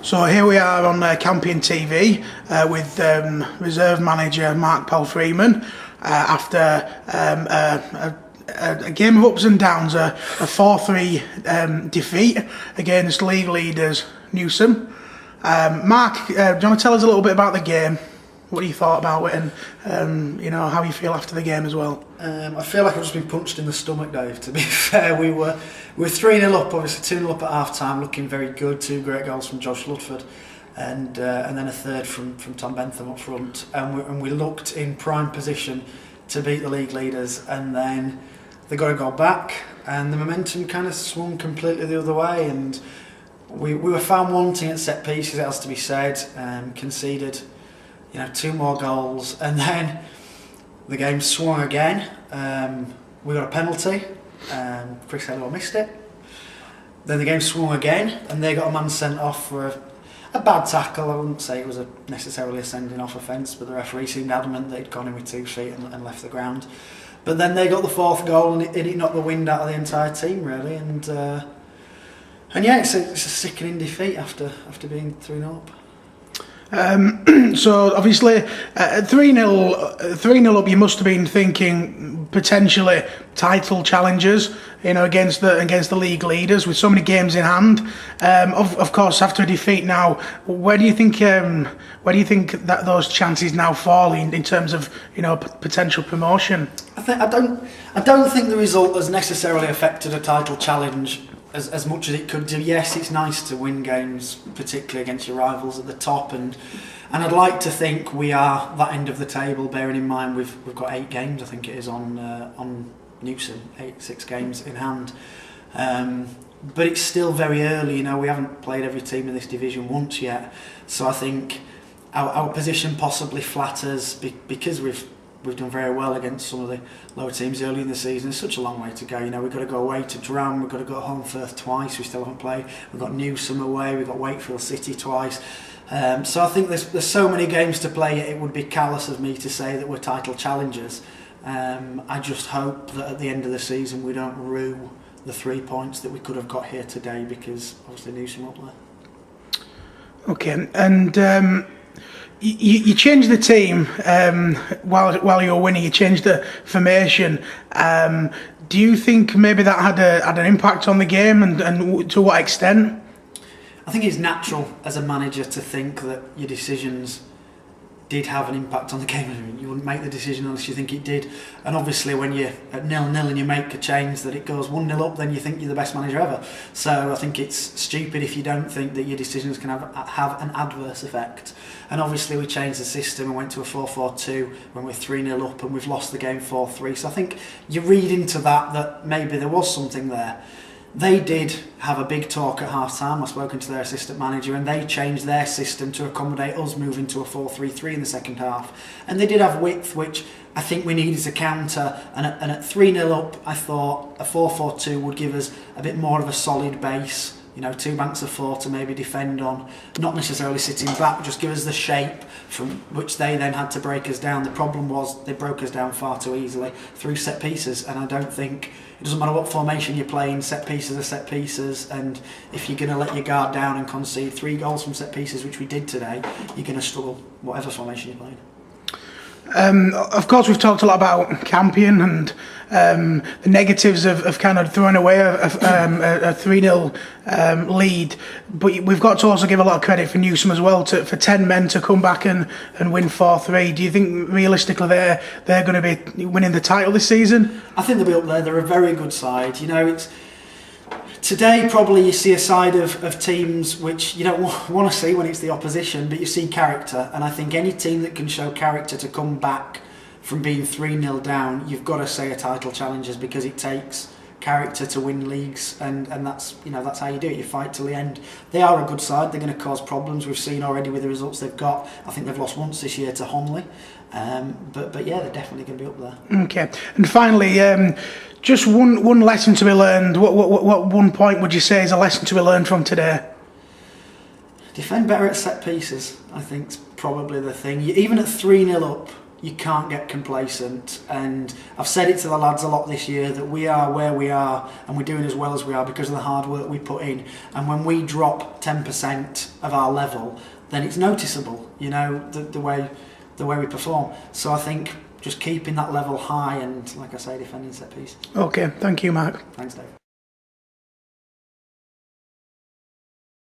So here we are on Campion TV with reserve manager Mark Palfreeman after a game of ups and downs, a 4-3 defeat against league leaders Newsome. Mark, do you want to tell us a little bit about the game? What you thought about it, and how you feel after the game as well? I feel like I've just been punched in the stomach, Dave. To be fair, we were 3-0 up, obviously 2-0 up at half time, looking very good. 2 great goals from Josh Ludford, and then a third from Tom Bentham up front, and we looked in prime position to beat the league leaders, and then they got a goal back, and the momentum kind of swung completely the other way, and we were found wanting at set pieces. It has to be said, conceded 2 more goals, and then the game swung again. We got a penalty, Chris Taylor missed it. Then the game swung again, and they got a man sent off for a bad tackle. I wouldn't say it was necessarily a sending off offence, but the referee seemed adamant that he'd gone in with 2 feet and left the ground. But then they got the 4th goal, and it knocked the wind out of the entire team, really. And yeah, it's a sickening defeat after being 3-0 up. So obviously 3-0 up, you must have been thinking potentially title challenges, against the league leaders with so many games in hand. Of course, after a defeat now, where do you think that those chances now fall in terms of potential promotion? I don't think the result has necessarily affected a title challenge as much as it could do. Yes, it's nice to win games, particularly against your rivals at the top, and I'd like to think we are that end of the table, bearing in mind we've got 8 games, I think it is, on Newsome, 6 games in hand. But it's still very early, we haven't played every team in this division once yet, so I think our position possibly flatters because we've done very well against some of the lower teams early in the season. It's such a long way to go. We've got to go away to Dram, we've got to go home Firth twice, we still haven't played. We've got Newsome away, we've got Wakefield City twice. So I think there's so many games to play, it would be callous of me to say that we're title challengers. I just hope that at the end of the season we don't rue the 3 points that we could have got here today, because obviously Newsome up there. Okay, and you changed the team while you were winning. You changed the formation. Do you think maybe that had an impact on the game, and to what extent? I think it's natural as a manager to think that your decisions did have an impact on the game. I mean, you wouldn't make the decision unless you think it did. And obviously when you're at 0-0 and you make a change that it goes 1-0 up, then you think you're the best manager ever. So I think it's stupid if you don't think that your decisions can have an adverse effect. And obviously we changed the system and went to a 4-4-2 when we're 3-0 up, and we've lost the game 4-3. So I think you read into that maybe there was something there. They did have a big talk at half-time. I've spoken to their assistant manager, and they changed their system to accommodate us moving to a 4-3-3 in the second half. And they did have width, which I think we needed to counter. And at 3-0 up, I thought a 4-4-2 would give us a bit more of a solid base. 2 banks of 4 to maybe defend on, not necessarily sitting back, just give us the shape from which they then had to break us down. The problem was they broke us down far too easily through set pieces, and I don't think, it doesn't matter what formation you're playing, set pieces are set pieces, and if you're going to let your guard down and concede 3 goals from set pieces, which we did today, you're going to struggle whatever formation you're playing. Of course, we've talked a lot about Campion and the negatives of kind of throwing away a 3-0 lead, but we've got to also give a lot of credit for Newsome as well, for 10 men to come back and win 4-3. Do you think realistically they're going to be winning the title this season? I think they'll be up there. They're a very good side. It's today probably you see a side of teams which you don't want to see when it's the opposition, but you see character, and I think any team that can show character to come back from being 3-0 down, you've got to say are title challengers, because it takes character to win leagues, and that's that's how you do it. You fight till the end. They are a good side. They're going to cause problems. We've seen already with the results they've got. I think they've lost once this year to Honley, but yeah, they're definitely going to be up there. Okay, and finally, just one lesson to be learned. What one point would you say is a lesson to be learned from today? Defend better at set pieces, I think, is probably the thing. Even at 3-0 up, you can't get complacent, and I've said it to the lads a lot this year that we are where we are and we're doing as well as we are because of the hard work we put in, and when we drop 10% of our level, then it's noticeable, you know, the way we perform. So I think just keeping that level high and, like I say, defending set piece. Okay, thank you, Mark. Thanks, Dave.